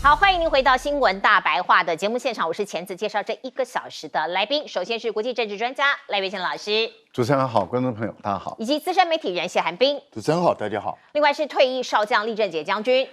好，欢迎您回到新闻大白话的节目现场，我是钱子，介绍这1个小时的来宾。首先是国际政治专家赖岳宪老师，主持人好，观众朋友大家好，以及资深媒体人谢寒冰。主持人好，大家好。另外是退役少将厉正杰将军。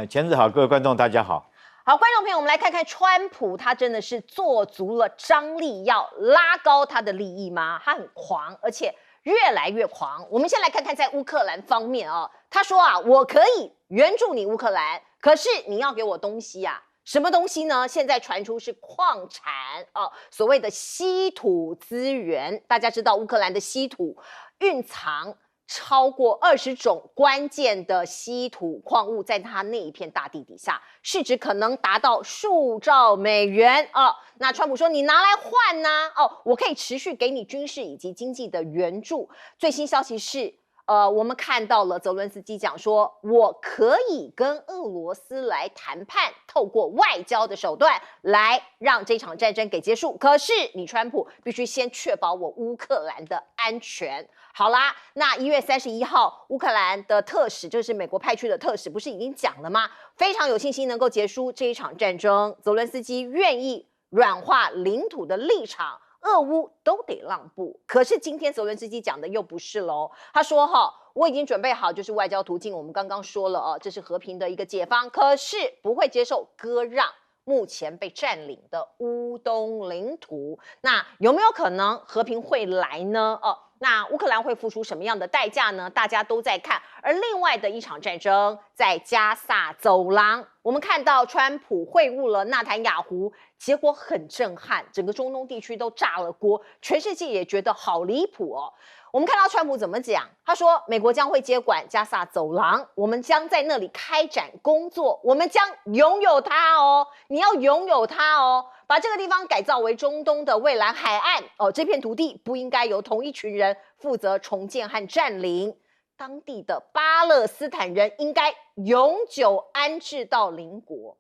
钱子好，各位观众大家好。好，观众朋友，我们来看看川普，他真的是做足了张力，要拉高他的利益吗？他很狂，而且越来越狂。我们先来看看在乌克兰方面哦，他说啊，我可以援助你乌克兰，可是你要给我东西啊。什么东西呢？现在传出是矿产哦，所谓的稀土资源。大家知道乌克兰的稀土蕴藏超过20种关键的稀土矿物，在它那一片大地底下，市值可能达到数兆美元哦。那川普说你拿来换呢？哦，我可以持续给你军事以及经济的援助。最新消息是。我们看到了泽伦斯基讲说，我可以跟俄罗斯来谈判，透过外交的手段来让这场战争给结束。可是你川普必须先确保我乌克兰的安全。好啦，那1月31号，乌克兰的特使，就是美国派去的特使，不是已经讲了吗？非常有信心能够结束这一场战争。泽伦斯基愿意软化领土的立场。俄乌都得让步，可是今天泽伦斯基讲的又不是喽。他说我已经准备好，就是外交途径。我们刚刚说了这是和平的一个解方，可是不会接受割让目前被占领的乌东领土。那有没有可能和平会来呢？那乌克兰会付出什么样的代价呢？大家都在看。而另外的一场战争在加萨走廊，我们看到川普会晤了纳坦雅胡，结果很震撼，整个中东地区都炸了锅，全世界也觉得好离谱哦。我们看到川普怎么讲，他说美国将会接管加萨走廊，我们将在那里开展工作，我们将拥有它哦，你要拥有它哦，把这个地方改造为中东的蔚蓝海岸哦，这片土地不应该由同一群人负责重建和占领，当地的巴勒斯坦人应该永久安置到邻国，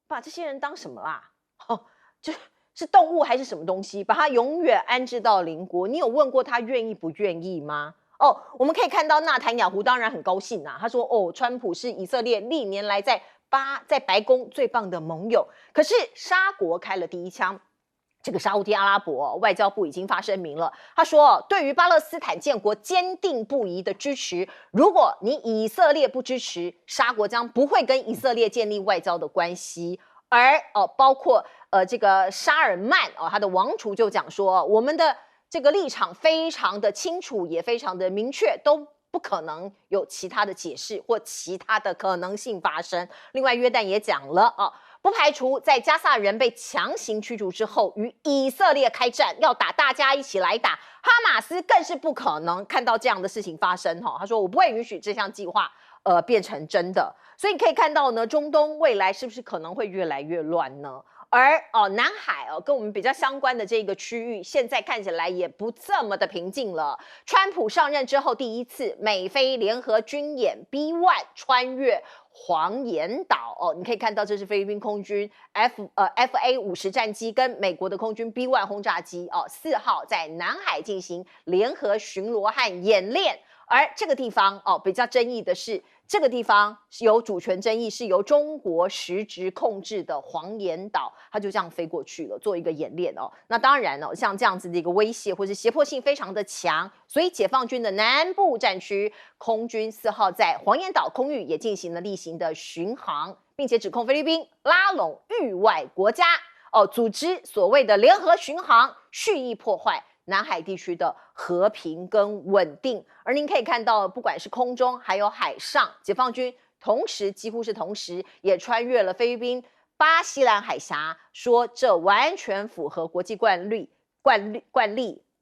把这些人当什么啊？就是动物还是什么东西？把它永远安置到邻国，你有问过他愿意不愿意吗？我们可以看到纳坦雅胡当然很高兴啊，他说川普是以色列历年来在白宫最棒的盟友。可是沙国开了第一枪，这个沙烏地阿拉伯外交部已经发声明了，他说对于巴勒斯坦建国坚定不移的支持，如果你以色列不支持，沙国将不会跟以色列建立外交的关系。而包括这个沙尔曼他的王储就讲说，我们的这个立场非常的清楚，也非常的明确，都不可能有其他的解释或其他的可能性发生。另外，约旦也讲了不排除在加萨人被强行驱逐之后，与以色列开战，要打大家一起来打。哈马斯更是不可能看到这样的事情发生他说我不会允许这项计划变成真的。所以你可以看到呢，中东未来是不是可能会越来越乱呢？而南海跟我们比较相关的这个区域，现在看起来也不这么的平静了。川普上任之后第一次美菲联合军演 B1 穿越黄岩岛你可以看到这是菲律宾空军 FA-50战机跟美国的空军 B1 轰炸机4号在南海进行联合巡逻和演练。而这个地方比较争议的是，这个地方是有主权争议，是由中国实质控制的黄岩岛，它就这样飞过去了，做一个演练那当然像这样子的一个威胁或是胁迫性非常的强，所以解放军的南部战区空军4号在黄岩岛空域也进行了例行的巡航，并且指控菲律宾拉拢域外国家组织所谓的联合巡航，蓄意破坏南海地区的和平跟稳定。而您可以看到，不管是空中还有海上，解放军几乎是同时也穿越了菲律宾巴西兰海峡，说这完全符合国际惯例。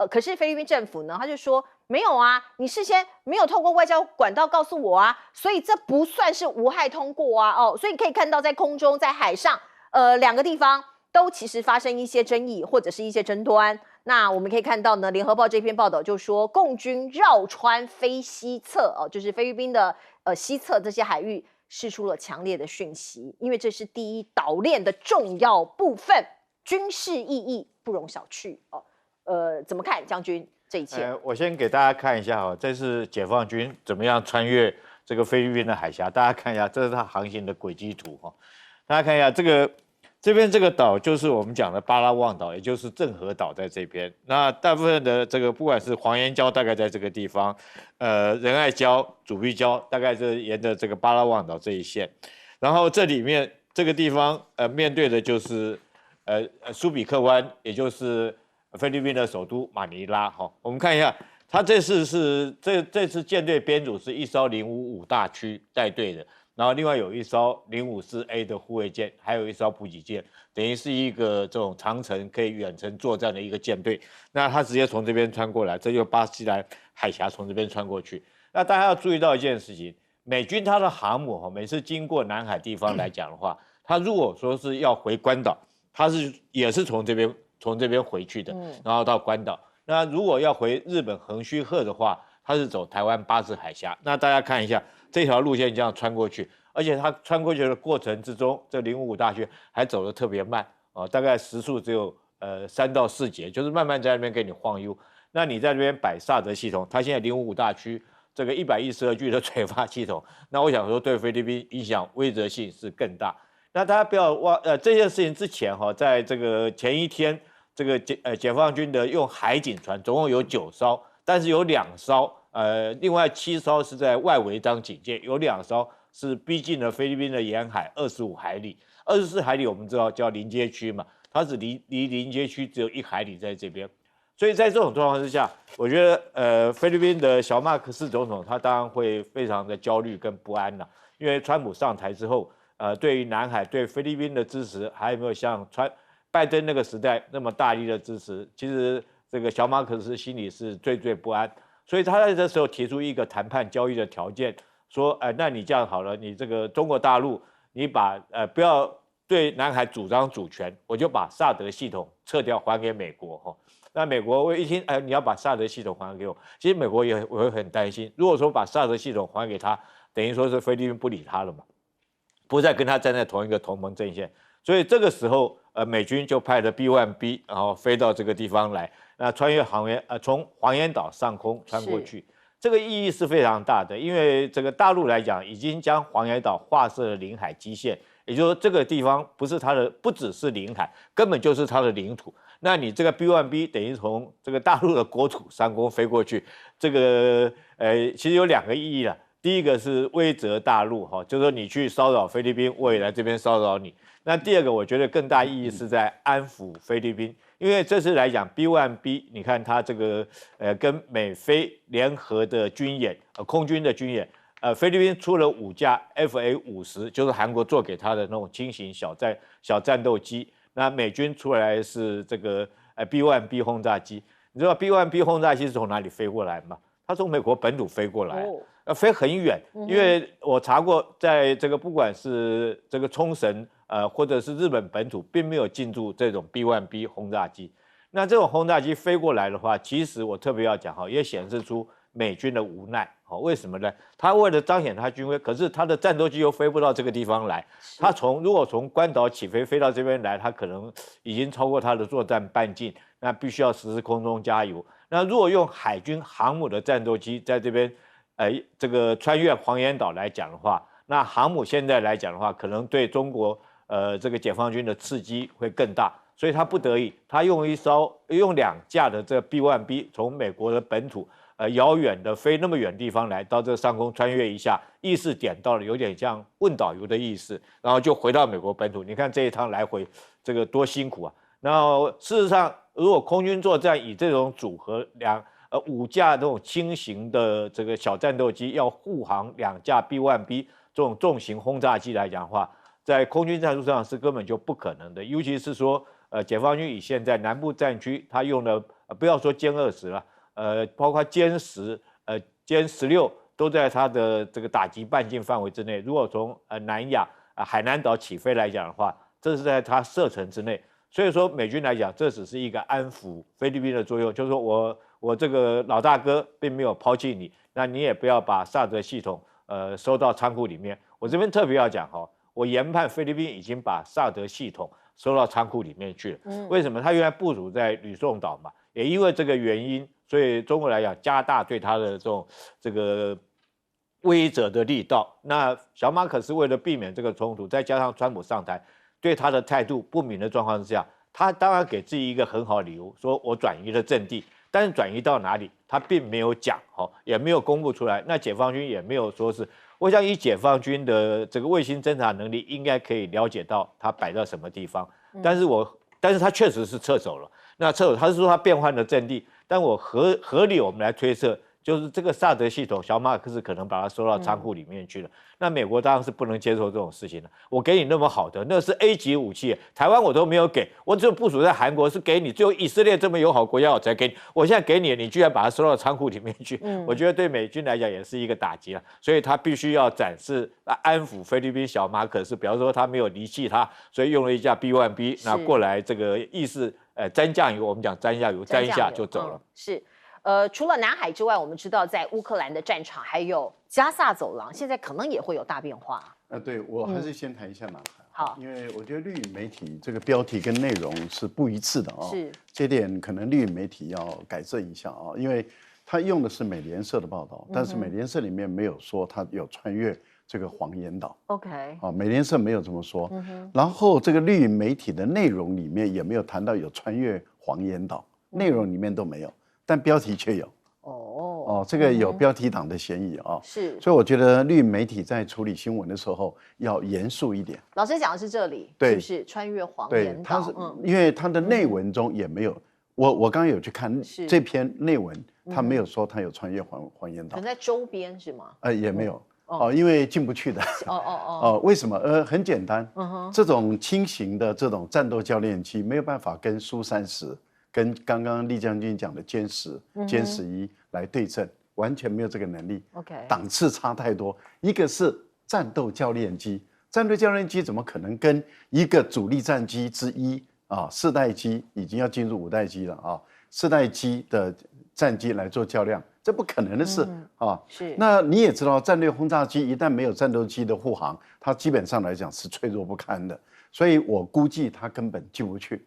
可是菲律宾政府呢，他就说没有啊，你事先没有透过外交管道告诉我啊，所以这不算是无害通过啊所以你可以看到，在空中在海上两个地方都其实发生一些争议或者是一些争端。那我们可以看到呢，联合报这篇报道就说，共军绕穿非西侧就是菲律宾的西侧这些海域，释出了强烈的讯息，因为这是第一岛链的重要部分，军事意义不容小觑怎么看将军这一切？我先给大家看一下这是解放军怎么样穿越这个菲律宾的海峡，大家看一下，这是它航行的轨迹图大家看一下这边这个岛就是我们讲的巴拉望岛，也就是郑和岛在这边。那大部分的这个不管是黄岩礁，大概在这个地方，仁爱礁、主碧礁，大概是沿着这个巴拉望岛这一线。然后这里面这个地方，面对的就是苏比克湾，也就是菲律宾的首都马尼拉。哈，我们看一下，它这次舰队编组是一艘055大驱带队的。然后另外有一艘054A 的护卫舰，还有一艘补给舰，等于是一个这种长程可以远程作战的一个舰队。那它直接从这边穿过来，这就是巴西兰海峡从这边穿过去。那大家要注意到一件事情，美军它的航母每次经过南海地方来讲的话，它如果说是要回关岛，它也是从这边回去的，然后到关岛。那如果要回日本横须贺的话，它是走台湾巴士海峡。那大家看一下。这条路线这样穿过去，而且它穿过去的过程之中，这055大驱还走得特别慢大概时速只有3到4节，就是慢慢在那边给你晃悠。那你在那边摆萨德系统，它现在055大驱这个112G的嘴发系统，那我想说对菲律宾影响威慑性是更大。那大家不要忘这件事情之前在这个前一天，这个解放军的用海警船总共有9艘，但是有2艘。另外7艘是在外围当警戒，有2艘是逼近了菲律宾的沿海25海里，24海里我们知道叫临街区嘛，它是离临街区只有1海里在这边，所以在这种状况之下，我觉得菲律宾的小马克思总统他当然会非常的焦虑跟不安了，因为川普上台之后，对于南海对菲律宾的支持还有没有像拜登那个时代那么大力的支持，其实这个小马克思心里是最不安。所以他在这时候提出一个谈判交易的条件，说，那你这样好了，你这个中国大陆，你把不要对南海主张主权，我就把萨德系统撤掉还给美国那美国我一听，你要把萨德系统还给我，其实美国也会很担心，如果说把萨德系统还给他，等于说是菲律宾不理他了嘛，不再跟他站在同一个同盟阵线，所以这个时候美军就派了 B1B， 然后飞到这个地方来。那穿越从黄岩岛上空穿过去，这个意义是非常大的，因为这个大陆来讲，已经将黄岩岛划设了领海基线，也就是说这个地方不只是领海，根本就是它的领土。那你这个 B1B 等于从这个大陆的国土上空飞过去，这个其实有2个意义了。第一个是威慑大陆就是说你去骚扰菲律宾，我也来这边骚扰你。那第二个，我觉得更大意义是在安抚菲律宾。因为这次来讲 ，B1B， 你看它这个跟美菲联合的军演，空军的军演，菲律宾出了5架 FA-50，就是韩国做给他的那种轻型小战斗机。那美军出来是这个B1B 轰炸机。你知道 B1B 轰炸机是从哪里飞过来吗？它从美国本土飞过来，飞很远。因为我查过，在这个不管是这个冲绳。或者是日本本土并没有进驻这种 B1B 轰炸机，那这种轰炸机飞过来的话，其实我特别要讲也显示出美军的无奈为什么呢？他为了彰显他军威，可是他的战斗机又飞不到这个地方来，他如果从关岛起飞到这边来，他可能已经超过他的作战半径，那必须要实施空中加油。那如果用海军航母的战斗机在这边，这个穿越黄岩岛来讲的话，那航母现在来讲的话，可能对中国。这个解放军的刺激会更大，所以他不得已，他用2架的这个 B1B 从美国的本土遥远的飞那么远地方来到这上空穿越一下，意识点到了有点像问导游的意思，然后就回到美国本土。你看这一趟来回这个多辛苦啊！然后事实上，如果空军作战以这种组合5架这种轻型的这个小战斗机要护航2架 B1B 这种重型轰炸机来讲的话，在空军战术上是根本就不可能的，尤其是说，解放军以现在南部战区，他用的不要说歼20了，包括歼10、歼16都在它的这个打击半径范围之内。如果从南亚海南岛起飞来讲的话，这是在它射程之内。所以说美军来讲，这只是一个安抚菲律宾的作用，就是说我这个老大哥并没有抛弃你，那你也不要把萨德系统收到仓库里面。我这边特别要讲我研判菲律宾已经把萨德系统收到仓库里面去了。为什么？他原来部署在吕宋岛嘛，也因为这个原因，所以中国来讲加大对他的这个威慑的力道。那小马可是为了避免这个冲突，再加上川普上台对他的态度不明的状况之下，他当然给自己一个很好的理由，说我转移了阵地。但是转移到哪里，他并没有讲，也没有公布出来。那解放军也没有说是，我想以解放军的这个卫星侦察能力，应该可以了解到他摆到什么地方。但是他确实是撤走了。那撤走，他是说他变换了阵地，但我合理我们来推测，就是这个萨德系统，小马克思可能把它收到仓库里面去了。那美国当然是不能接受这种事情的。我给你那么好的，那是 A 级武器，台湾我都没有给，我只有部署在韩国是给你，只有以色列这么友好国家我才给你。我现在给你，你居然把它收到仓库里面去，我觉得对美军来讲也是一个打击了。所以他必须要展示安抚菲律宾小马可是，比方说他没有离弃他，所以用了一架 B1B， 那过来这个意思沾酱油，我们讲沾下油，沾一下就走了。是。除了南海之外，我们知道在乌克兰的战场还有加萨走廊，现在可能也会有大变化。对，我还是先谈一下南海。好，因为我觉得绿营媒体这个标题跟内容是不一致的啊。是，这点可能绿营媒体要改正一下啊，因为他用的是美联社的报道，但是美联社里面没有说他有穿越这个黄岩岛。OK， 啊，美联社没有这么说。然后这个绿营媒体的内容里面也没有谈到有穿越黄岩岛，内容里面都没有。但标题却有这个有标题党的嫌疑啊，是，所以我觉得绿媒体在处理新闻的时候要严肃一点。老师讲的是这里，对，是不是穿越黄岩岛？它是因为它的内文中也没有，我刚刚有去看这篇内文，他没有说他有穿越黄岩岛，可能在周边是吗？也没有因为进不去的。为什么？很简单，这种轻型的这种战斗教练机没有办法跟苏30。跟刚刚厉将军讲的歼10、歼11来对阵，完全没有这个能力。OK， 档次差太多。一个是战斗教练机，战斗教练机怎么可能跟一个主力战机之一4代机已经要进入5代机了4代机的战机来做较量，这不可能的事是。那你也知道，战略轰炸机一旦没有战斗机的护航，它基本上来讲是脆弱不堪的。所以我估计它根本进不去。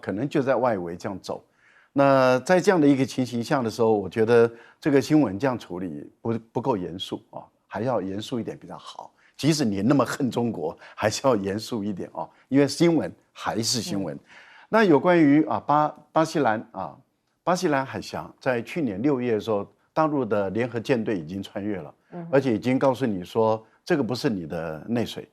可能就在外围这样走。那在这样的一个情形下的时候，我觉得这个新闻这样处理不够严肃还要严肃一点比较好。即使你那么恨中国，还是要严肃一点因为新闻还是新闻。那有关于巴西兰海峡，在去年6月的时候，大陆的联合舰队已经穿越了，而且已经告诉你说这个不是你的内水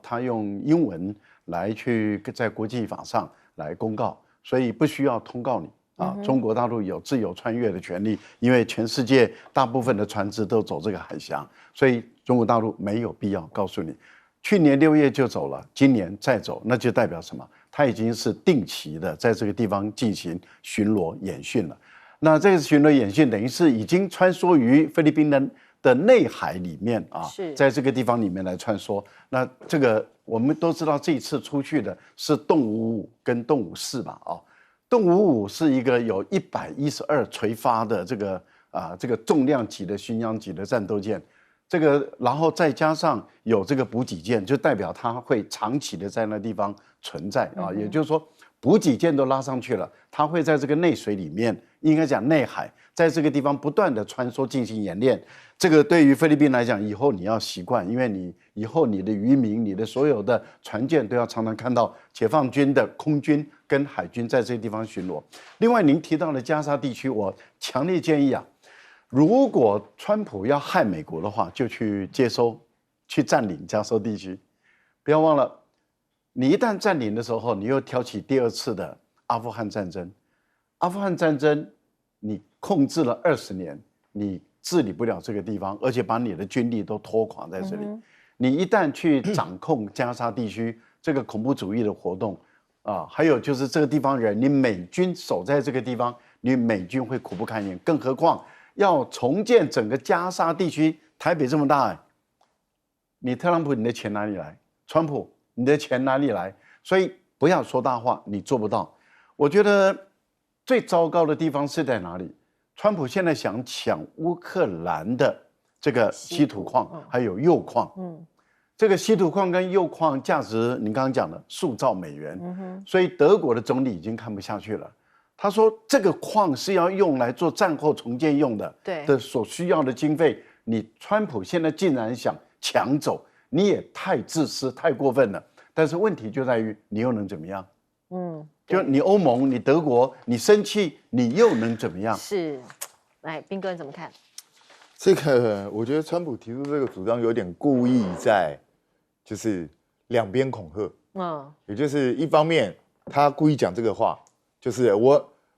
他用英文来去在国际法上来公告，所以不需要通告你中国大陆有自由穿越的权利，因为全世界大部分的船只都走这个海峡，所以中国大陆没有必要告诉你。去年6月就走了，今年再走，那就代表什么？它已经是定期的在这个地方进行巡逻演训了。那这个巡逻演训等于是已经穿梭于菲律宾的内海里面在这个地方里面来穿梭。那这个我们都知道，这一次出去的是动5跟动5吧动5是一个有112垂发的这个重量级的巡洋级的战斗舰，这个然后再加上有这个补给舰，就代表它会长期的在那地方存在也就是说补给舰都拉上去了，它会在这个内水里面，应该讲内海，在这个地方不断的穿梭进行演练。这个对于菲律宾来讲，以后你要习惯，因为你以后你的渔民、你的所有的船舰都要常常看到解放军的空军跟海军在这个地方巡逻。另外，您提到的加沙地区，我强烈建议如果川普要害美国的话，就去接收、去占领加沙地区。不要忘了，你一旦占领的时候，你又挑起第2次的阿富汗战争。阿富汗战争，你控制了20年，你治理不了这个地方，而且把你的军力都拖垮在这里。你一旦去掌控加沙地区这个恐怖主义的活动还有就是这个地方人，你美军守在这个地方，你美军会苦不堪言。更何况要重建整个加沙地区，台北这么大你特朗普你的钱哪里来？川普你的钱哪里来？所以不要说大话，你做不到。我觉得最糟糕的地方是在哪里？川普现在想抢乌克兰的这个稀土矿，还有铀矿。这个稀土矿跟铀矿价值，你刚刚讲的数兆美元。所以德国的总理已经看不下去了。他说这个矿是要用来做战后重建用的，的所需要的经费你川普现在竟然想抢走，你也太自私、太过分了。但是问题就在于，你又能怎么样？就你欧盟、你德国，你生气，你又能怎么样？是，来，彬哥你怎么看？这个我觉得川普提出这个主张有点故意在，就是两边恐吓。也就是一方面他故意讲这个话，就是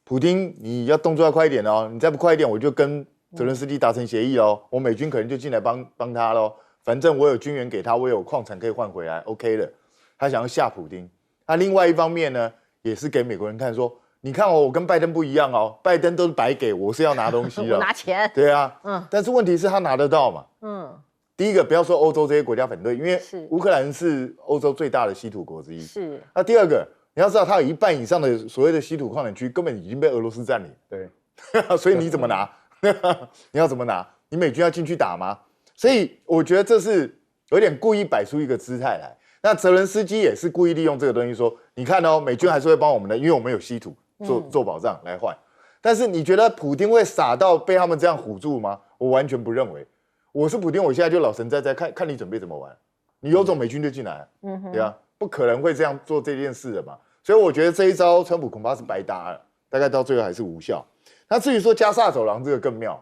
普丁你要动作要快一点哦，你再不快一点，我就跟泽伦斯基达成协议哦，我美军可能就进来帮他喽，反正我有军援给他，我有矿产可以换回来 ，OK 的。他想要吓普丁。那另外一方面呢，也是给美国人看说，你看我跟拜登不一样哦，拜登都是白给，我是要拿东西的，我拿钱。对啊，但是问题是他拿得到嘛，第一个不要说欧洲这些国家反对，因为乌克兰是欧洲最大的稀土国之一，是。那第二个，你要知道它有一半以上的所谓的稀土矿产区根本已经被俄罗斯占领，对，所以你怎么拿？你要怎么拿？你美军要进去打吗？所以我觉得这是有点故意摆出一个姿态来。那泽伦斯基也是故意利用这个东西说，你看哦，美军还是会帮我们的，因为我们有稀土做保障来换。但是你觉得普丁会傻到被他们这样唬住吗？我完全不认为。我是普丁，我现在就老神在在看你准备怎么玩。你有种美军就进来，对啊，不可能会这样做这件事的嘛。所以我觉得这一招川普恐怕是白搭了，大概到最后还是无效。那至于说加萨走廊这个更妙，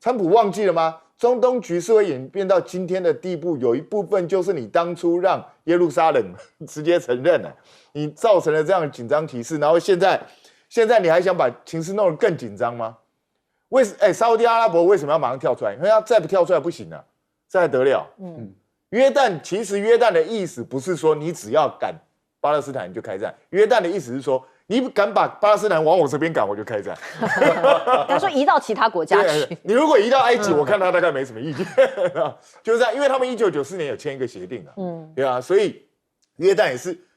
川普忘记了吗？中东局势会演变到今天的地步，有一部分就是你当初让耶路撒冷直接承认了，你造成了这样的紧张局势，然后现在你还想把情势弄得更紧张吗？沙烏地阿拉伯为什么要马上跳出来？因为他再不跳出来不行了，这还得了？约旦其实约旦的意思不是说你只要赶巴勒斯坦你就开战，约旦的意思是说你敢把巴勒斯坦往我这边赶，我就开战。他说移到其他国家去。你如果移到埃及，我看他大概没什么意见，就是这样，因为他们1994年有签一个协定了，对啊，所以约旦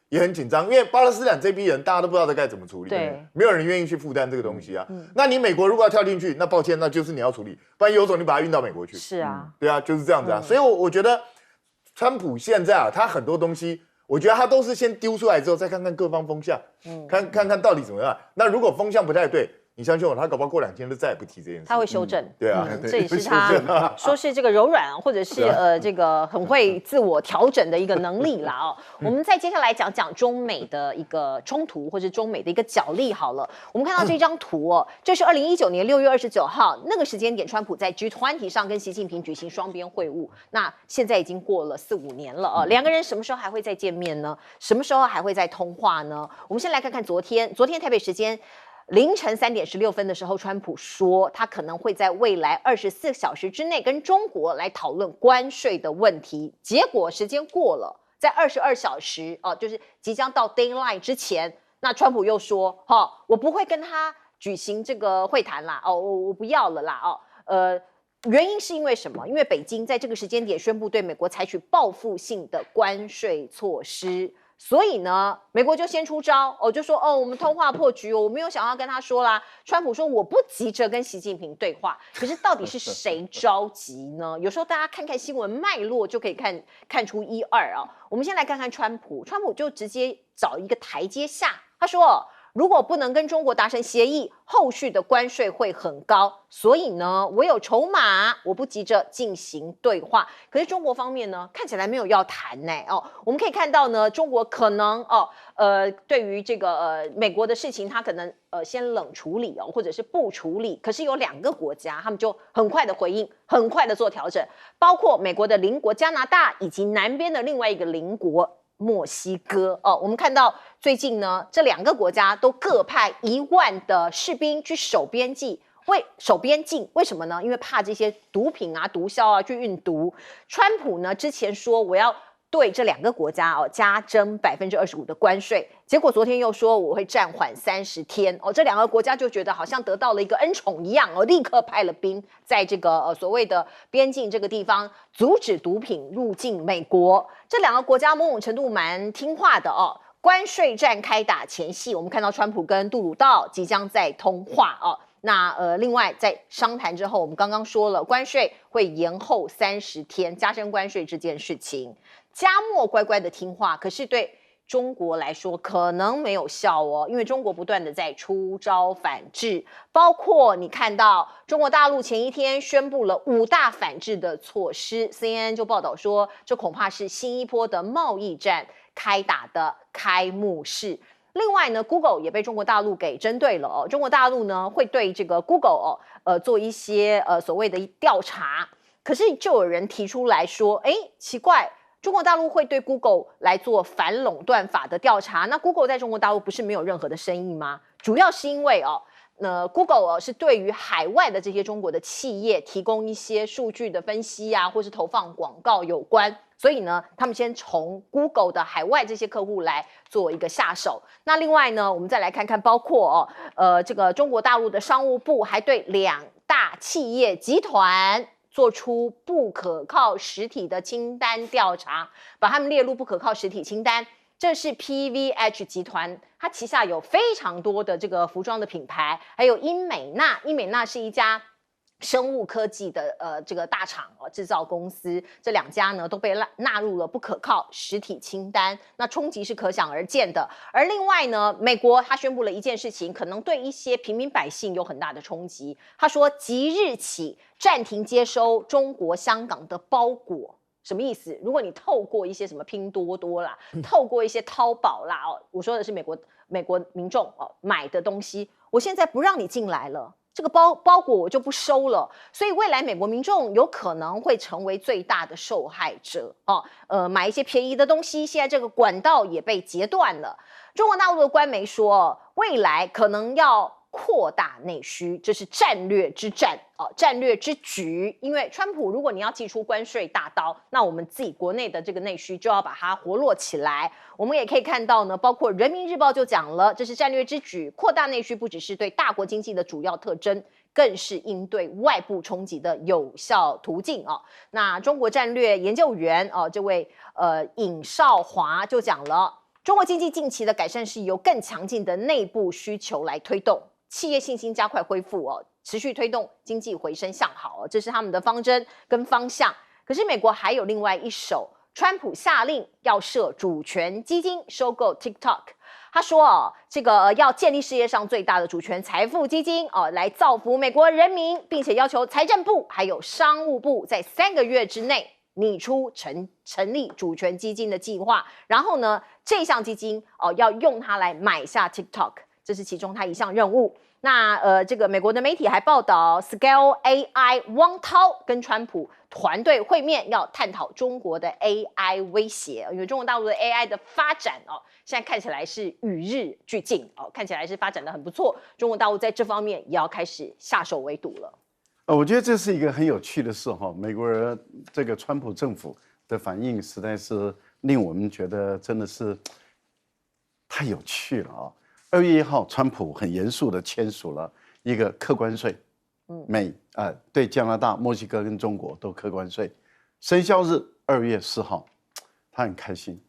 也很紧张，因为巴勒斯坦这批人大家都不知道该怎么处理，对，没有人愿意去负担这个东西啊。那你美国如果要跳进去，那抱歉，那就是你要处理，不然有种你把它运到美国去。是啊，对啊，就是这样子啊。所以我觉得川普现在啊，他很多东西。我觉得他都是先丢出来之后，再看看各方风向，看看到底怎么样。那如果风向不太对，你相信我，他搞不好过2天就再也不提这件事。他会修正，对啊，这也是他说是这个柔软，或者是这个很会自我调整的一个能力啦哦。我们再接下来讲讲中美的一个冲突，或者中美的一个角力好了。我们看到这张图哦，这是2019年6月29号那个时间点，川普在 G20 上跟习近平举行双边会晤。那现在已经过了4、5年了两个人什么时候还会再见面呢？什么时候还会再通话呢？我们先来看看昨天台北时间凌晨3点16分的时候，川普说他可能会在未来24小时之内跟中国来讨论关税的问题。结果时间过了，在22小时就是即将到 deadline 之前，那川普又说我不会跟他举行这个会谈啦，我不要了啦原因是因为什么？因为北京在这个时间点宣布对美国采取报复性的关税措施。所以呢，美国就先出招就说我们通话破局我没有想要跟他说啦。川普说我不急着跟习近平对话，可是到底是谁着急呢？有时候大家看看新闻脉络就可以看出1、2我们先来看看川普就直接找一个台阶下，他说如果不能跟中国达成协议，后续的关税会很高，所以呢，我有筹码，我不急着进行对话。可是中国方面呢，看起来没有要谈呢我们可以看到呢，中国可能对于这个美国的事情，他可能先冷处理或者是不处理。可是有2个国家，他们就很快的回应，很快的做调整，包括美国的邻国加拿大，以及南边的另外一个邻国墨西哥我们看到最近呢，这2个国家都各派1万的士兵去守边境。为什么呢？因为怕这些毒品毒枭去运毒。川普呢之前说我要对这2个国家加征25%的关税，结果昨天又说我会暂缓30天这2个国家就觉得好像得到了一个恩宠一样立刻派了兵在这个所谓的边境这个地方阻止毒品入境美国。这2个国家某种程度蛮听话的关税战开打前夕，我们看到川普跟杜鲁道即将在通话那另外在商谈之后，我们刚刚说了关税会延后30天，加征关税这件事情，加墨乖乖的听话，可是对中国来说可能没有效哦，因为中国不断的在出招反制，包括你看到中国大陆前一天宣布了5大反制的措施 ，CNN 就报道说，这恐怕是新一波的贸易战开打的开幕式。另外呢 ，Google 也被中国大陆给针对了哦。中国大陆呢会对这个 Google 做一些所谓的调查，可是就有人提出来说，哎，奇怪。中国大陆会对 Google 来做反垄断法的调查，那 Google 在中国大陆不是没有任何的生意吗？主要是因为Google 是对于海外的这些中国的企业提供一些数据的分析啊，或是投放广告有关，所以呢，他们先从 Google 的海外这些客户来做一个下手。那另外呢，我们再来看看，包括这个中国大陆的商务部还对2大企业集团做出不可靠实体的清单调查，把他们列入不可靠实体清单。这是 PVH 集团，它旗下有非常多的这个服装的品牌，还有英美纳。英美纳是一家生物科技的这个大厂制造公司，这2家呢都被纳入了不可靠实体清单，那冲击是可想而知的。而另外呢，美国它宣布了一件事情，可能对一些平民百姓有很大的冲击。他说，即日起暂停接收中国香港的包裹。什么意思？如果你透过一些什么拼多多啦，透过一些淘宝啦，我说的是美国民众买的东西，我现在不让你进来了。这个包裹我就不收了，所以未来美国民众有可能会成为最大的受害者买一些便宜的东西，现在这个管道也被截断了。中国大陆的官媒说，未来可能要扩大内需，这是战略之战战略之举。因为川普，如果你要祭出关税大刀，那我们自己国内的这个内需就要把它活络起来。我们也可以看到呢，包括人民日报就讲了，这是战略之举，扩大内需不只是对大国经济的主要特征，更是应对外部冲击的有效途径那中国战略研究员这位尹少华就讲了，中国经济近期的改善是由更强劲的内部需求来推动。企业信心加快恢复持续推动经济回升向好这是他们的方针跟方向。可是美国还有另外一手，川普下令要设主权基金收购 TikTok。他说这个要建立世界上最大的主权财富基金来造福美国人民，并且要求财政部还有商务部在3个月之内拟出成立主权基金的计划，然后呢，这项基金要用它来买下 TikTok。这是其中他一项任务。那这个美国的媒体还报道 ，Scale AI 汪涛跟川普团队会面，要探讨中国的 AI 威胁。因为中国大陆的 AI 的发展现在看起来是与日俱进看起来是发展的很不错。中国大陆在这方面也要开始下手为堵了。我觉得这是一个很有趣的事美国人这个川普政府的反应实在是令我们觉得真的是太有趣了2月1号，川普很严肃地签署了一个客关税，对加拿大、墨西哥跟中国都客关税，生效日2月4号，他很开心。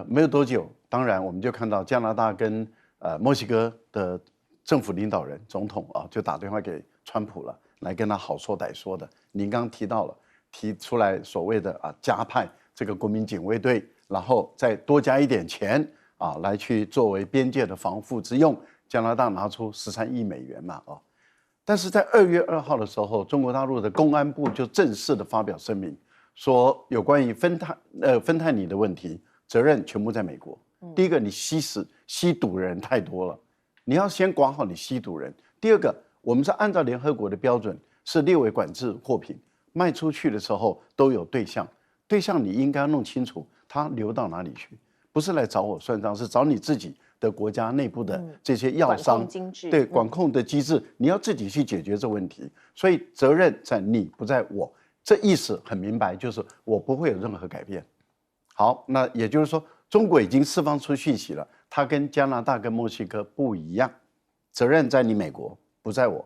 没有多久，当然我们就看到加拿大跟墨西哥的政府领导人、总统就打电话给川普了，来跟他好说歹说的。您刚提到了，提出来所谓的加派这个国民警卫队，然后再多加一点钱。来去作为边界的防护之用，加拿大拿出13亿美元嘛但是在2月2号的时候，中国大陆的公安部就正式的发表声明，说有关于芬太尼的问题，责任全部在美国。第一个，你吸毒人太多了，你要先管好你吸毒人。第二个，我们是按照联合国的标准，是列为管制货品，卖出去的时候都有对象你应该弄清楚，它流到哪里去。不是来找我算账，是找你自己的国家内部的这些药商，对管控的机制，你要自己去解决这问题。所以责任在你，不在我。这意思很明白，就是我不会有任何改变。好，那也就是说，中国已经释放出讯息了，它跟加拿大跟墨西哥不一样，责任在你美国，不在我。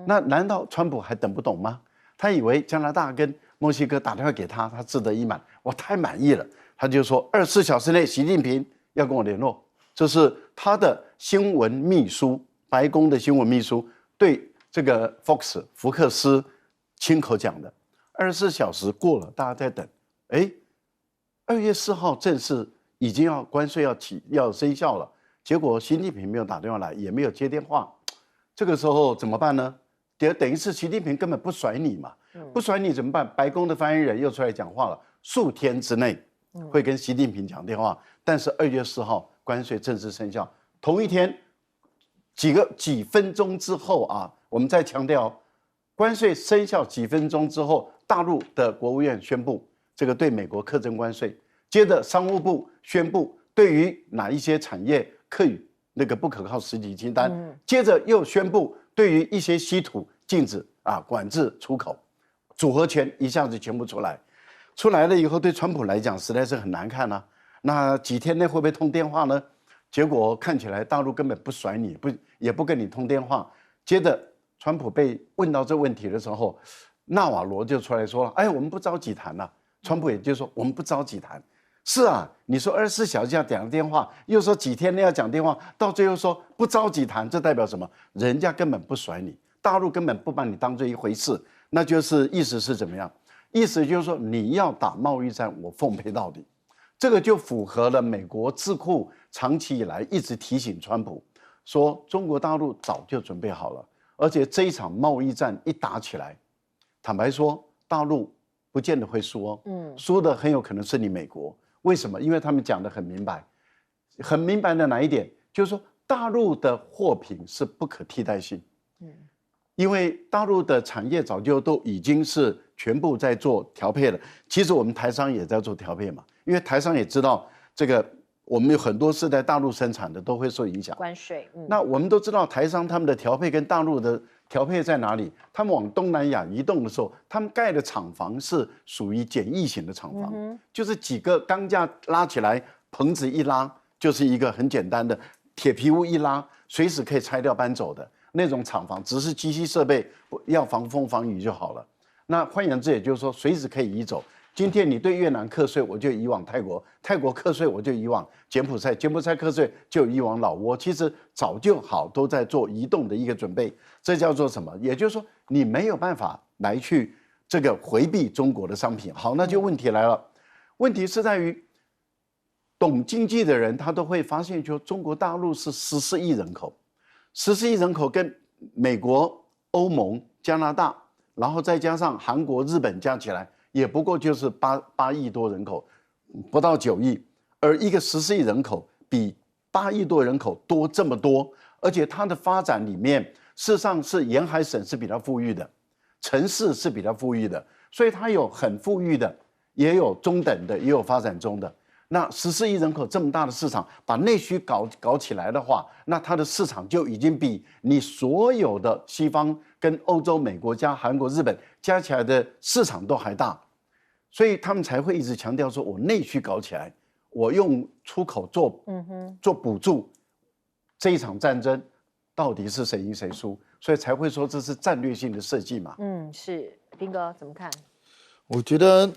那难道川普还等不懂吗？他以为加拿大跟墨西哥打电话给他，他志得意满，我太满意了。他就说24小时内习近平要跟我联络，这是他的新闻秘书，白宫的新闻秘书对这个福克斯亲口讲的。24小时过了，大家在等，2月4号正式已经要关税要生效了，结果习近平没有打电话来，也没有接电话，这个时候怎么办呢？等于是习近平根本不甩你嘛，不甩你怎么办？白宫的发言人又出来讲话了，数天之内会跟习近平讲电话，但是2月4号关税正式生效，同一天几分钟之后啊，我们再强调，关税生效几分钟之后，大陆的国务院宣布这个对美国课征关税，接着商务部宣布对于哪一些产业课予那个不可靠实体清单，接着又宣布对于一些稀土禁止管制出口，组合拳一下子全部出来了以后，对川普来讲实在是很难看啊。那几天内会不会通电话呢？结果看起来大陆根本不甩你，也不跟你通电话。接着川普被问到这问题的时候，纳瓦罗就出来说了：“哎，我们不着急谈了。”川普也就说：“我们不着急谈。”是啊，你说24小时要讲电话，又说几天内要讲电话，到最后说不着急谈，这代表什么？人家根本不甩你，大陆根本不把你当做一回事，那就是意思是怎么样？意思就是说你要打贸易战，我奉陪到底。这个就符合了美国智库长期以来一直提醒川普说，中国大陆早就准备好了，而且这一场贸易战一打起来，坦白说，大陆不见得会输哦，输的很有可能是你美国。为什么？因为他们讲得很明白，很明白的哪一点，就是说大陆的货品是不可替代性，因为大陆的产业早就都已经是全部在做调配了。其实我们台商也在做调配嘛，因为台商也知道这个我们有很多是在大陆生产的都会受影响。关税，那我们都知道台商他们的调配跟大陆的调配在哪里？他们往东南亚移动的时候，他们盖的厂房是属于简易型的厂房，就是几个钢架拉起来，棚子一拉，就是一个很简单的铁皮屋一拉，随时可以拆掉搬走的那种厂房，只是机器设备要防风防雨就好了。那换言之，也就是说随时可以移走。今天你对越南课税，我就移往泰国；泰国课税，我就移往柬埔寨；柬埔寨课税就移往老挝。其实早就好，都在做移动的一个准备。这叫做什么？也就是说，你没有办法来去这个回避中国的商品。好，那就问题来了。问题是在于，懂经济的人他都会发现，就中国大陆是14亿人口，14亿人口跟美国、欧盟、加拿大，然后再加上韩国、日本加起来。也不过就是8亿多人口，不到9亿，而一个14亿人口比8亿多人口多这么多，而且它的发展里面，事实上是沿海省是比较富裕的，城市是比较富裕的，所以它有很富裕的，也有中等的，也有发展中的。那14亿人口这么大的市场，把内需搞起来的话，那它的市场就已经比你所有的西方跟欧洲、美国加韩国、日本加起来的市场都还大。所以他们才会一直强调说，我内需搞起来，我用出口做补助，这一场战争到底是谁赢谁输？所以才会说这是战略性的设计嘛。是彬哥怎么看？我觉得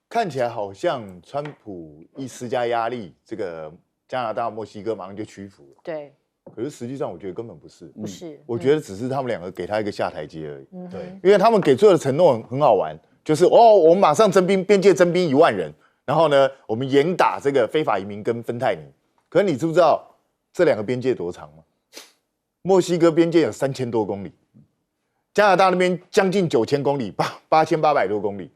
看起来好像川普一施加压力，这个加拿大、墨西哥马上就屈服了。对。可是实际上，我觉得根本不是，不是。我觉得只是他们两个给他一个下台阶而已。对，因为他们给出的承诺很好玩。就是我们马上边界征兵1万人，然后呢，我们严打这个非法移民跟芬太尼。可是你知不知道这两个边界多长吗？墨西哥边界有3000多公里，加拿大那边将近9000公里，8800多公里。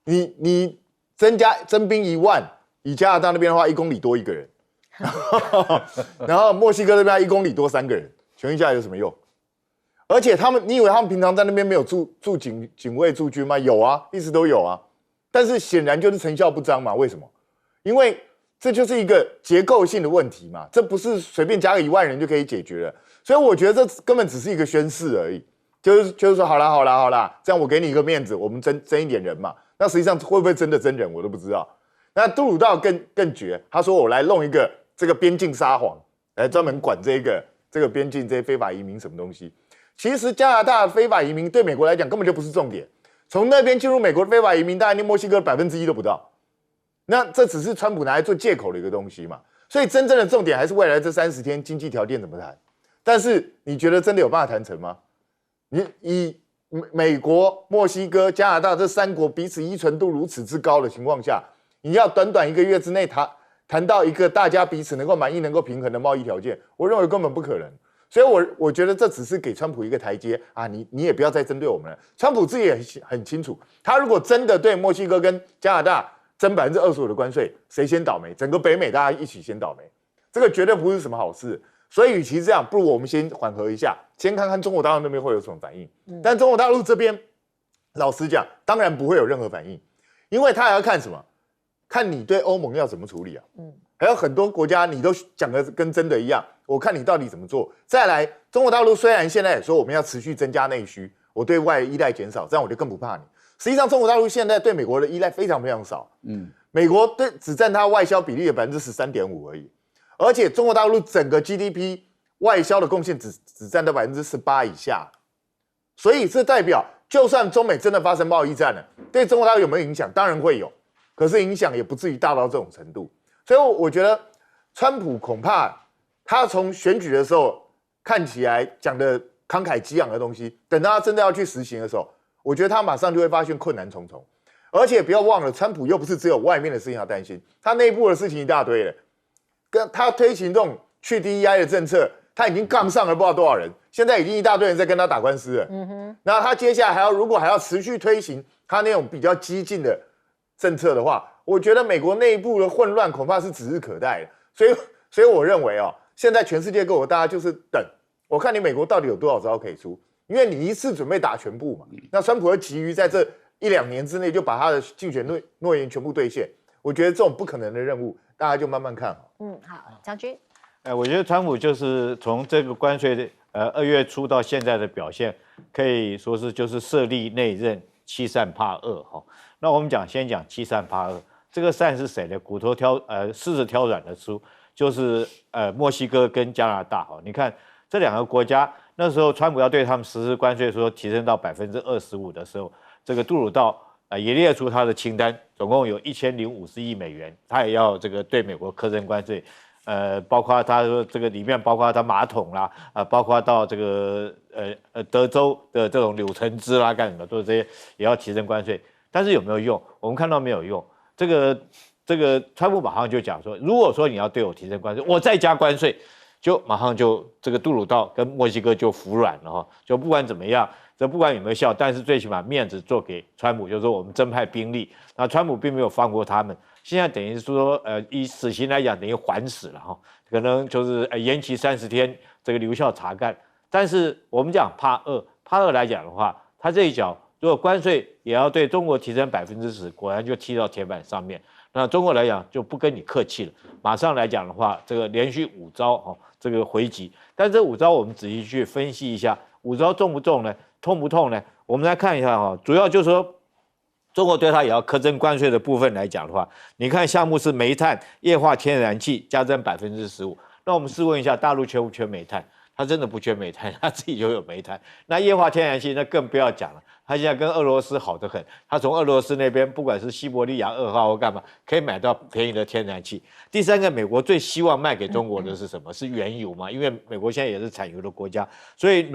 你征兵1万，以加拿大那边的话，1公里多1个人，然后墨西哥那边1公里多3个人，请问一下有什么用？而且你以为他们平常在那边没有驻警卫驻军吗？有啊，一直都有啊。但是显然就是成效不彰嘛。为什么？因为这就是一个结构性的问题嘛，这不是随便加个1万人就可以解决了。所以我觉得这根本只是一个宣示而已，就是说好啦，这样我给你一个面子，我们征一点人嘛。那实际上会不会真的征人，我都不知道。那杜鲁道更绝，他说我来弄一个这个边境撒谎，来专门管这个边境这些非法移民什么东西。其实加拿大的非法移民对美国来讲根本就不是重点，从那边进入美国的非法移民，大概连墨西哥1%都不到。那这只是川普拿来做借口的一个东西嘛。所以真正的重点还是未来这30天经济条件怎么谈。但是你觉得真的有办法谈成吗？你以美国、墨西哥、加拿大这3国彼此依存度如此之高的情况下，你要短短1个月之内谈到一个大家彼此能够满意、能够平衡的贸易条件，我认为根本不可能。所以我觉得这只是给川普一个台阶啊，你也不要再针对我们了。川普自己也很清楚，他如果真的对墨西哥跟加拿大征25%的关税，谁先倒霉？整个北美大家一起先倒霉，这个绝对不是什么好事。所以与其这样，不如我们先缓和一下，先看看中国大陆那边会有什么反应。但中国大陆这边，老实讲，当然不会有任何反应，因为他还要看什么？看你对欧盟要怎么处理啊。还有很多国家你都讲的跟真的一样，我看你到底怎么做。再来，中国大陆虽然现在也说我们要持续增加内需，我对外依赖减少，这样我就更不怕你。实际上，中国大陆现在对美国的依赖非常非常少。美国只占它外销比例的13.5%而已，而且中国大陆整个 GDP 外销的贡献只占到18%以下，所以这代表，就算中美真的发生贸易战了，对中国大陆有没有影响？当然会有，可是影响也不至于大到这种程度。所以我觉得，川普恐怕他从选举的时候看起来讲的慷慨激昂的东西，等到他真的要去实行的时候，我觉得他马上就会发现困难重重。而且不要忘了，川普又不是只有外面的事情要担心，他内部的事情一大堆了。跟他推行这种去 DEI 的政策，他已经杠上了不知道多少人，现在已经一大堆人在跟他打官司了。那他接下来如果还要持续推行他那种比较激进的政策的话，我觉得美国内部的混乱恐怕是指日可待的。所以我认为现在全世界各国大家就是等，我看你美国到底有多少招可以出，因为你一次准备打全部嘛。那川普会急于在这1-2年之内就把他的竞选诺言全部兑现，我觉得这种不可能的任务，大家就慢慢看好，将军。我觉得川普就是从这个关税的2月初到现在的表现，可以说是就是设立内任欺善怕恶哈。那我们先讲欺善怕恶，这个善是谁呢？狮子挑软的猪，就是墨西哥跟加拿大哈。你看这2个国家，那时候川普要对他们实施关税，说提升到25%的时候，这个杜鲁道也列出他的清单，总共有1050亿美元，他也要这个对美国课征关税。包括他说这个里面包括他马桶啦，包括到这个德州的这种柳橙汁啦，干什么都这些也要提升关税，但是有没有用？我们看到没有用。这个川普马上就讲说，如果说你要对我提升关税，我再加关税，就马上就这个杜鲁道跟墨西哥就服软了哈，就不管怎么样。这不管有没有效，但是最起码面子做给川普，就是说我们增派兵力，那川普并没有放过他们。现在等于是说，以死刑来讲，等于缓死了哈，可能就是延期30天，这个留校察干。但是我们讲怕恶来讲的话，他这一脚如果关税也要对中国提升10%，果然就踢到铁板上面。那中国来讲就不跟你客气了，马上来讲的话，这个连续5招这个回击。但这5招我们仔细去分析一下，5招重不重呢？痛不痛呢？我们来看一下主要就是说，中国对它也要课征关税的部分来讲的话，你看项目是煤炭、液化天然气加征15%。那我们试问一下，大陆缺不缺煤炭？它真的不缺煤炭，它自己就有煤炭。那液化天然气那更不要讲了，它现在跟俄罗斯好得很，它从俄罗斯那边不管是西伯利亚2号或干嘛，可以买到便宜的天然气。第3个，美国最希望卖给中国的是什么？是原油嘛？因为美国现在也是产油的国家，所以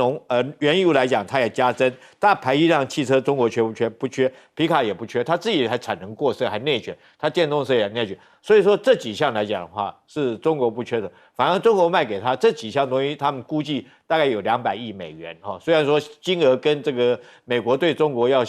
原油来讲，它也加征。大排气量汽车中国缺不缺？不缺，皮卡也不缺，它自己还产能过剩，还内卷，它电动车也内卷。所以说这几项来讲的话，是中国不缺的，反而中国卖给他这几项东西，他们估计大概有200亿美元哈。虽然说金额跟这个美国对中国要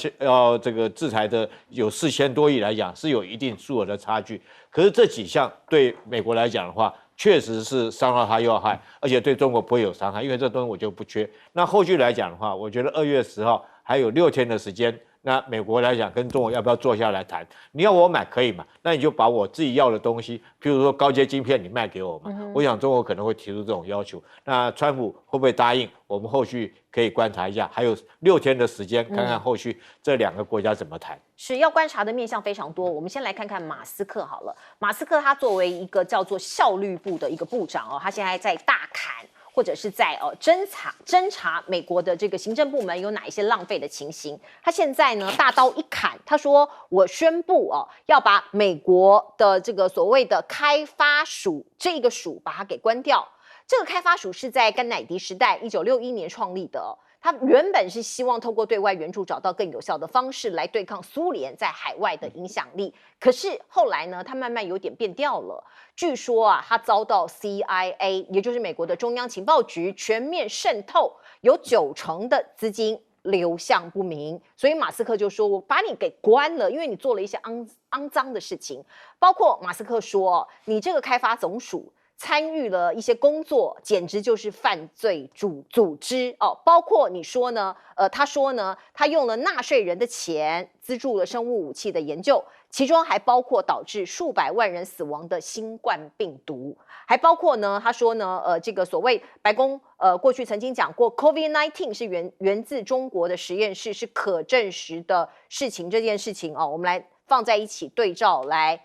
这个制裁的有4000多亿来讲，是有一定数额的差距。可是这几项对美国来讲的话，确实是伤到他又要害，而且对中国不会有伤害，因为这东西我就不缺。那后续来讲的话，我觉得2月10号还有6天的时间。那美国来讲，跟中国要不要坐下来谈？你要我买可以嘛？那你就把我自己要的东西，譬如说高阶晶片，你卖给我嘛。我想中国可能会提出这种要求。那川普会不会答应？我们后续可以观察一下，还有6天的时间，看看后续这2个国家怎么谈。是要观察的面向非常多。我们先来看看马斯克好了。马斯克他作为一个叫做效率部的一个部长他现在在大砍。或者是在侦查美国的这个行政部门有哪一些浪费的情形，他现在呢大刀一砍，他说我宣布要把美国的这个所谓的开发署这个署把它给关掉。这个开发署是在甘乃迪时代1961年创立的他原本是希望透过对外援助找到更有效的方式来对抗苏联在海外的影响力。可是后来呢，他慢慢有点变调了。据说啊，他遭到 CIA， 也就是美国的中央情报局全面渗透，有90%的资金流向不明，所以马斯克就说：“我把你给关了，因为你做了一些肮脏的事情。”包括马斯克说：“你这个开发总署参与了一些工作，简直就是犯罪组织哦。包括你说呢？他说呢，他用了纳税人的钱资助了生物武器的研究，其中还包括导致数百万人死亡的新冠病毒，还包括呢，他说呢，这个所谓白宫过去曾经讲过 ，COVID-19 是源自中国的实验室，是可证实的事情。这件事情哦，我们来放在一起对照来。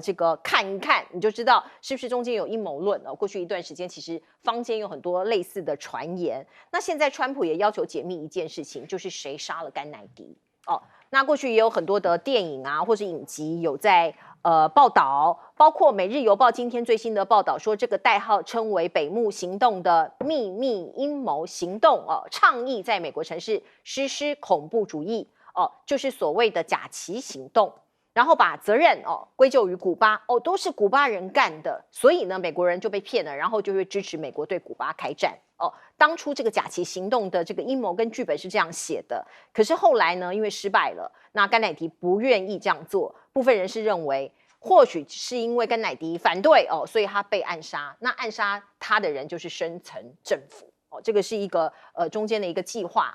这个看一看，你就知道是不是中间有阴谋论哦。过去一段时间，其实坊间有很多类似的传言。那现在川普也要求解密一件事情，就是谁杀了甘乃迪哦。那过去也有很多的电影啊，或是影集有在报道，包括《每日邮报》今天最新的报道说，这个代号称为“北木行动”的秘密阴谋行动哦，倡议在美国城市实施恐怖主义哦，就是所谓的假旗行动。然后把责任归咎于古巴都是古巴人干的，所以呢美国人就被骗了，然后就会支持美国对古巴开战当初这个假旗行动的这个阴谋跟剧本是这样写的，可是后来呢因为失败了，那甘乃迪不愿意这样做，部分人士认为或许是因为甘乃迪反对所以他被暗杀，那暗杀他的人就是深层政府这个是一个中间的一个计划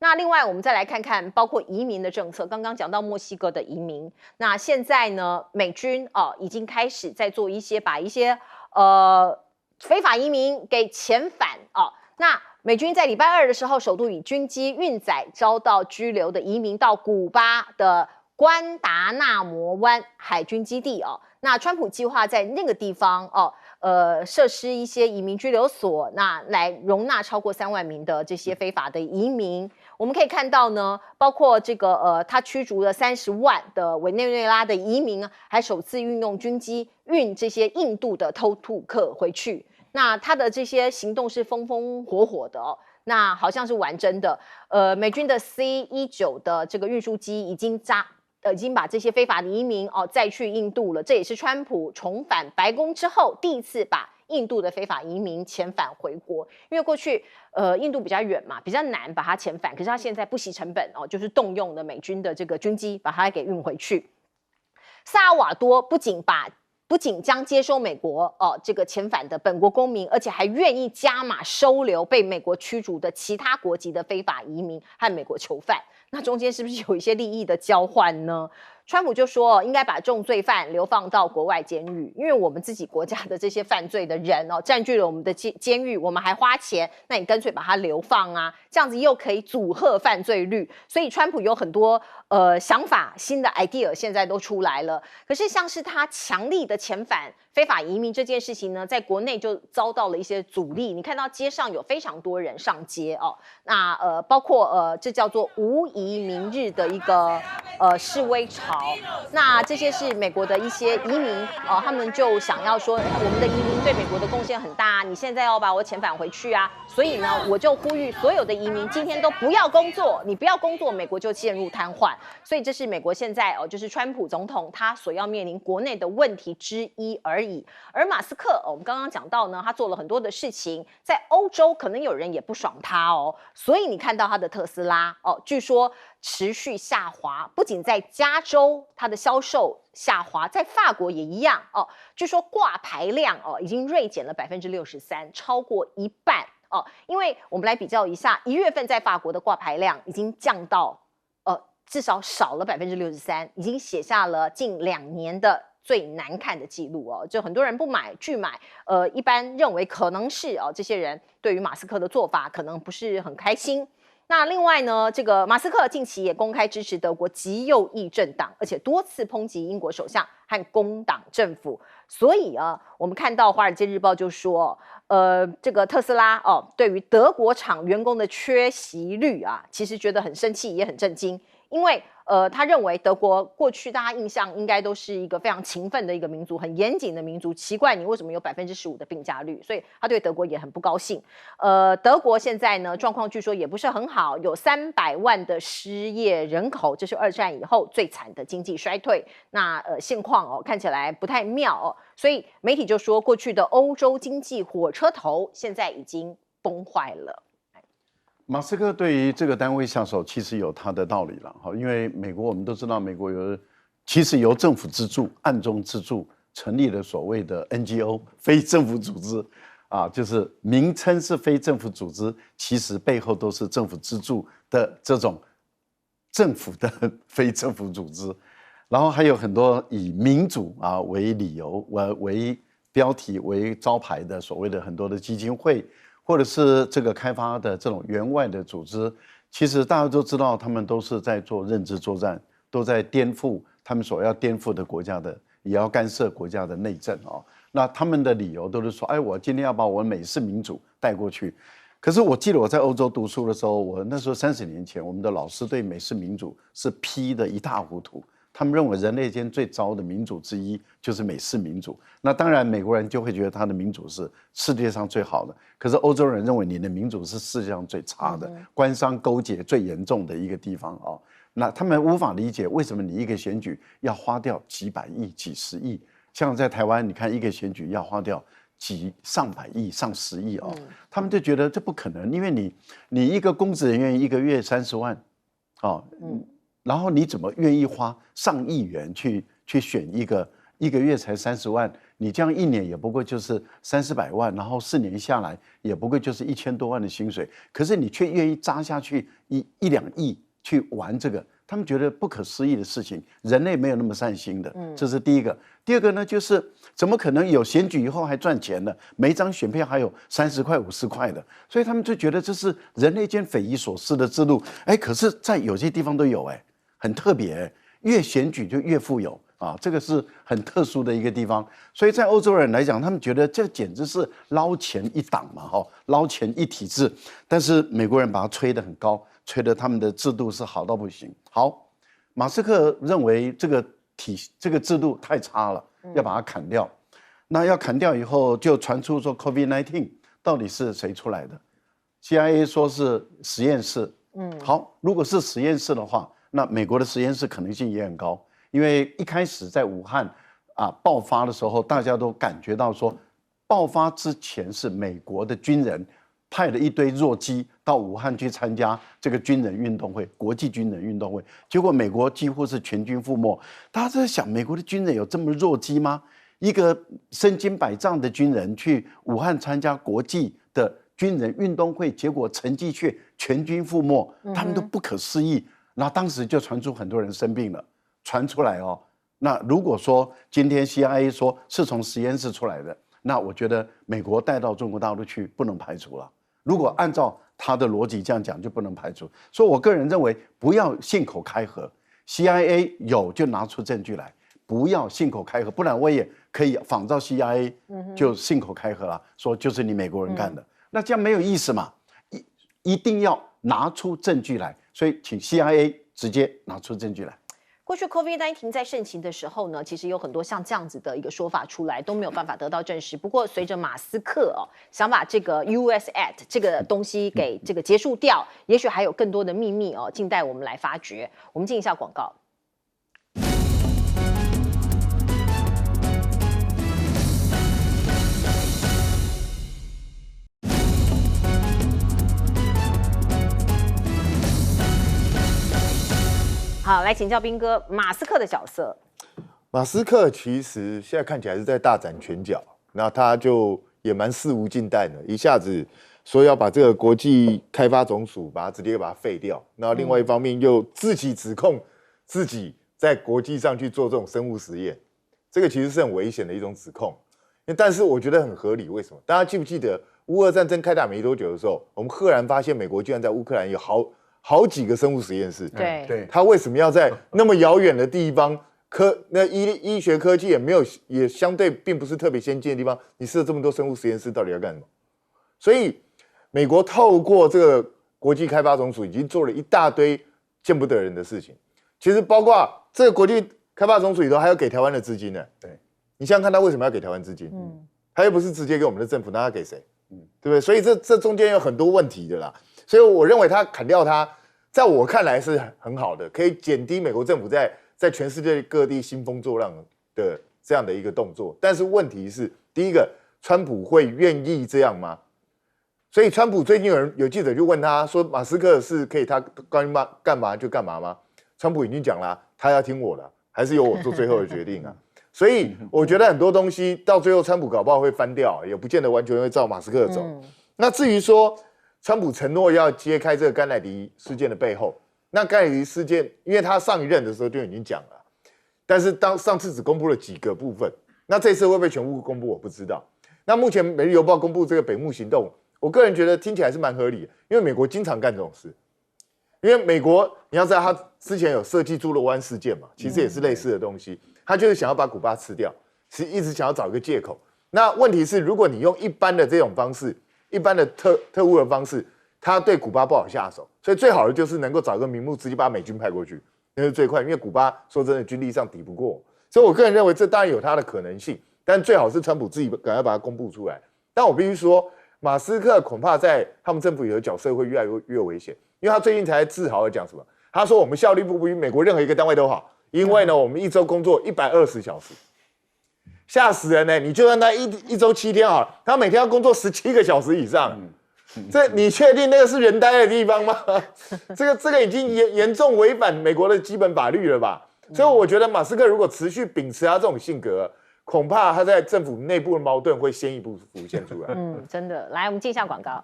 那另外，我们再来看看包括移民的政策。刚刚讲到墨西哥的移民，那现在呢，美军已经开始在做把一些非法移民给遣返那美军在礼拜2的时候，首度以军机运载遭到拘留的移民到古巴的关达纳摩湾海军基地那川普计划在那个地方设施一些移民拘留所，那来容纳超过3万名的这些非法的移民。我们可以看到呢，包括这个他驱逐了30万的委内瑞拉的移民，还首次运用军机运这些印度的偷渡客回去。那他的这些行动是风风火火的那好像是玩真的。美军的 C-19的这个运输机已经把这些非法的移民载去印度了，这也是川普重返白宫之后第一次把印度的非法移民遣返回国，因为过去印度比较远嘛，比较难把它遣返，可是他现在不惜成本就是动用了美军的这个军机把它给运回去。萨尔瓦多不仅将接收美国这个遣返的本国公民，而且还愿意加码收留被美国驱逐的其他国籍的非法移民和美国囚犯。那中间是不是有一些利益的交换呢？川普就说应该把重罪犯流放到国外监狱，因为我们自己国家的这些犯罪的人占据了我们的监狱，我们还花钱，那你干脆把他流放啊，这样子又可以阻吓犯罪率。所以川普有很多想法，新的 idea 现在都出来了。可是像是他强力的遣返非法移民这件事情呢，在国内就遭到了一些阻力。你看到街上有非常多人上街那包括这叫做无移民日的一个示威潮。那这些是美国的一些移民他们就想要说我们的移民对美国的贡献很大，你现在要把我遣返回去啊，所以呢我就呼吁所有的移民今天都不要工作，你不要工作，美国就陷入瘫痪。所以这是美国现在就是川普总统他所要面临国内的问题之一而已。而马斯克我们刚刚讲到呢，他做了很多的事情，在欧洲可能有人也不爽他所以你看到他的特斯拉据说持续下滑，不仅在加州它的销售下滑，在法国也一样据说挂牌量已经锐减了63%，超过一半因为我们来比较一下，1月份在法国的挂牌量已经降到至少少了63%，已经写下了近2年的最难看的记录就很多人不买拒买，一般认为可能是这些人对于马斯克的做法可能不是很开心。那另外呢，这个马斯克近期也公开支持德国极右翼政党，而且多次抨击英国首相和工党政府。所以我们看到《华尔街日报》就说，这个特斯拉对于德国厂员工的缺席率其实觉得很生气，也很震惊。因为他认为德国过去大家印象应该都是一个非常勤奋的一个民族，很严谨的民族。奇怪，你为什么有15%的病假率？所以他对德国也很不高兴。德国现在呢状况据说也不是很好，有300万的失业人口，这是2战以后最惨的经济衰退。那现况看起来不太妙所以媒体就说，过去的欧洲经济火车头现在已经崩坏了。马斯克对于这个单位下手，其实有他的道理了哈，因为美国我们都知道，美国其实由政府资助、暗中资助成立了所谓的 NGO 非政府组织，就是名称是非政府组织，其实背后都是政府资助的这种政府的非政府组织，然后还有很多以民主为理由、为标题、为招牌的所谓的很多的基金会。或者是这个开发的这种援外的组织，其实大家都知道，他们都是在做认知作战，都在颠覆他们所要颠覆的国家的，也要干涉国家的内政那他们的理由都是说，我今天要把我美式民主带过去。可是我记得我在欧洲读书的时候，我那时候30年前，我们的老师对美式民主是批得一塌糊涂。他们认为人类间最糟的民主之一就是美式民主，那当然美国人就会觉得他的民主是世界上最好的，可是欧洲人认为你的民主是世界上最差的，官商勾结最严重的一个地方那他们无法理解为什么你一个选举要花掉几百亿、几十亿，像在台湾，你看一个选举要花掉上百亿、上10亿他们就觉得这不可能，因为你一个公职人员一个月30万然后你怎么愿意花上亿元去选一个月才30万？你这样1年也不过就是300-400万，然后4年下来也不过就是1000多万的薪水，可是你却愿意扎下去1-2亿去玩这个，他们觉得不可思议的事情。人类没有那么善心的，这是第一个。第二个呢，就是怎么可能有选举以后还赚钱呢？每一张选票还有30块、50块的，所以他们就觉得这是人类间匪夷所思的制度。可是，在有些地方都有很特别，越选举就越富有这个是很特殊的一个地方。所以在欧洲人来讲，他们觉得这简直是捞钱一党嘛，捞钱一体制。但是美国人把它吹得很高，吹得他们的制度是好到不行。好，马斯克认为这个制度太差了，要把它砍掉。那要砍掉以后，就传出说 COVID-19 到底是谁出来的 ？CIA 说是实验室。好，如果是实验室的话，那美国的实验室可能性也很高，因为一开始在武汉爆发的时候，大家都感觉到说，爆发之前是美国的军人派了一堆弱鸡到武汉去参加这个军人运动会，国际军人运动会，结果美国几乎是全军覆没。大家在想，美国的军人有这么弱鸡吗？一个身经百战的军人去武汉参加国际的军人运动会，结果成绩却全军覆没，他们都不可思议。那当时就传出很多人生病了，传出来那如果说今天 CIA 说是从实验室出来的，那我觉得美国带到中国大陆去不能排除了。如果按照他的逻辑这样讲，就不能排除。所以我个人认为，不要信口开河 ，CIA 有就拿出证据来，不要信口开河，不然我也可以仿照 CIA 就信口开河了，说就是你美国人干的，那这样没有意思嘛，一定要拿出证据来。所以，请 CIA 直接拿出证据来。过去 COVID-19 在盛行的时候呢，其实有很多像这样子的一个说法出来，都没有办法得到证实。不过，随着马斯克想把这个 US Act 这个东西给这个结束掉，也许还有更多的秘密静待我们来发掘。我们进一下广告。好，来请教彬哥，马斯克的角色。马斯克其实现在看起来是在大展拳脚，那他就也蛮肆无忌惮的，一下子说要把这个国际开发总署直接把它废掉，那另外一方面又自己指控自己在国际上去做这种生物实验，这个其实是很危险的一种指控。但是我觉得很合理，为什么？大家记不记得乌俄战争开打没多久的时候，我们赫然发现美国居然在乌克兰有好几个生物实验室。对，他为什么要在那么遥远的地方？那医学科技也相对并不是特别先进的地方，你设这么多生物实验室，到底要干什么？所以，美国透过这个国际开发总署，已经做了一大堆见不得人的事情。其实包括这个国际开发总署里头还有给台湾的资金呢。对，你想想看他为什么要给台湾资金？他又不是直接给我们的政府，那他给谁？对不对？所以这中间有很多问题的啦。所以我认为他砍掉它，在我看来是很好的，可以减低美国政府在全世界各地兴风作浪的这样的一个动作。但是问题是，第一个，川普会愿意这样吗？所以川普最近有记者就问他说，马斯克是可以他干嘛就干嘛吗？川普已经讲了，他要听我的，还是由我做最后的决定啊。所以我觉得很多东西到最后，川普搞不好会翻掉，也不见得完全会照马斯克走。那至于说川普承诺要揭开这个甘乃迪事件的背后，那甘乃迪事件，因为他上一任的时候就已经讲了，但是上次只公布了几个部分，那这次会不会全部公布，我不知道。那目前《每日邮报》公布这个北牧行动，我个人觉得听起来是蛮合理的，因为美国经常干这种事。因为美国你要知道，他之前有设计猪肉湾事件嘛，其实也是类似的东西，他就是想要把古巴吃掉，是一直想要找一个借口。那问题是，如果你用一般的这种方式，一般的特务的方式，他对古巴不好下手，所以最好的就是能够找个名目，直接把美军派过去，那是最快。因为古巴说真的，军力上抵不过，所以我个人认为这当然有它的可能性，但最好是川普自己赶快把它公布出来。但我必须说，马斯克恐怕在他们政府里的角色会越来越危险，因为他最近才自豪的讲什么？他说我们效率不比美国任何一个单位都好，因为呢，我们一周工作120小时。吓死人呢！你就算他一周7天啊，他每天要工作17个小时以上，这你确定那个是人待的地方吗？这个已经严重违反美国的基本法律了吧？所以我觉得马斯克如果持续秉持他这种性格，恐怕他在政府内部的矛盾会先一步浮现出来。真的。来，我们进一下广告。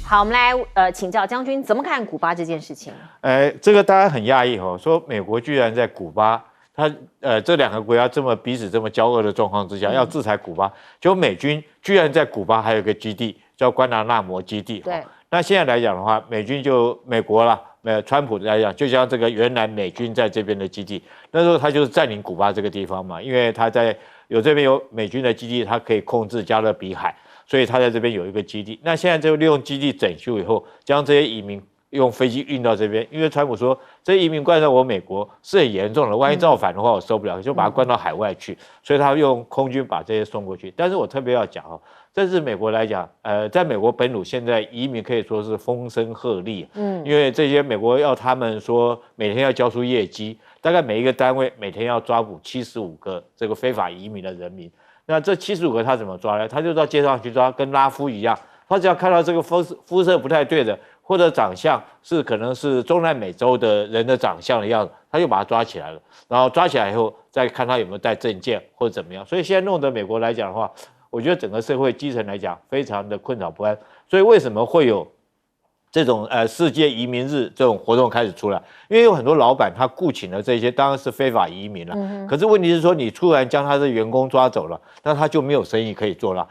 好，我们来请教将军怎么看古巴这件事情？这个大家很讶异哦，说美国居然在古巴，这两个国家彼此这么交恶的状况之下，要制裁古巴，结果美军居然在古巴还有一个基地叫关达纳摩基地。对，那现在来讲的话，美国啦，川普来讲，就像这个原来美军在这边的基地，那时候他就是占领古巴这个地方嘛，因为他这边有美军的基地，他可以控制加勒比海。所以他在这边有一个基地，那现在就利用基地整修以后，将这些移民用飞机运到这边。因为川普说，这些移民灌到我美国是很严重的，万一造反的话，我受不了，就把它灌到海外去。所以他用空军把这些送过去。但是我特别要讲哦，这是美国来讲，在美国本土现在移民可以说是风声鹤唳，因为这些美国要他们说每天要交出业绩，大概每一个单位每天要抓捕75个这个非法移民的人民。那这75个他怎么抓呢？他就到街上去抓，跟拉夫一样，他只要看到这个肤色不太对的，或者长相可能是中南美洲的人的长相的样子，他就把他抓起来了。然后抓起来以后，再看他有没有带证件或者怎么样。所以现在弄得美国来讲的话，我觉得整个社会基层来讲非常的困扰不安。所以为什么会有这种世界移民日这种活动开始出来？因为有很多老板他雇请了这些当然是非法移民了，可是问题是说你突然将他的员工抓走了，那他就没有生意可以做了。